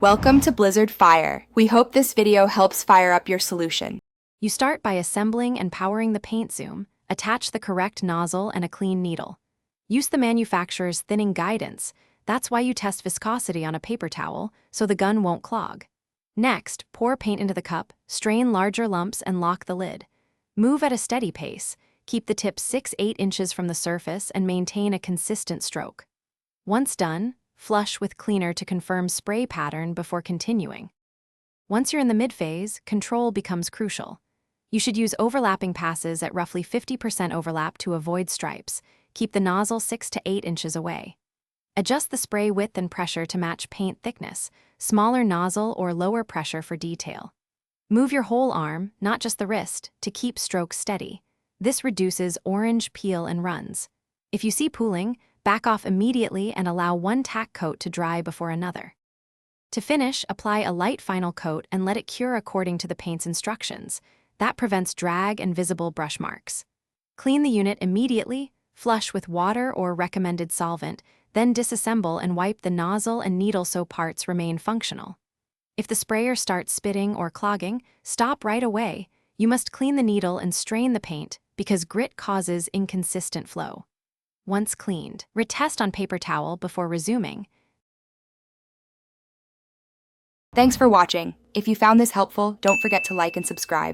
Welcome to Blizzard Fire. We hope this video helps fire up your solution. You start by assembling and powering the paint zoom, attach the correct nozzle and a clean needle. Use the manufacturer's thinning guidance. That's why you test viscosity on a paper towel, so the gun won't clog. Next, pour paint into the cup, strain larger lumps and lock the lid. Move at a steady pace. Keep the tip 6-8 inches from the surface and maintain a consistent stroke. Once done, flush with cleaner to confirm spray pattern before continuing. Once you're in the mid-phase, control becomes crucial. You should use overlapping passes at roughly 50% overlap to avoid stripes. Keep the nozzle 6 to 8 inches away. Adjust the spray width and pressure to match paint thickness, smaller nozzle or lower pressure for detail. Move your whole arm, not just the wrist, to keep strokes steady. This reduces orange peel and runs. If you see pooling, back off immediately and allow one tack coat to dry before another. To finish, apply a light final coat and let it cure according to the paint's instructions. That prevents drag and visible brush marks. Clean the unit immediately, flush with water or recommended solvent, then disassemble and wipe the nozzle and needle so parts remain functional. If the sprayer starts spitting or clogging, stop right away. You must clean the needle and strain the paint because grit causes inconsistent flow. Once cleaned, retest on paper towel before resuming. Thanks for watching. If you found this helpful, don't forget to like and subscribe.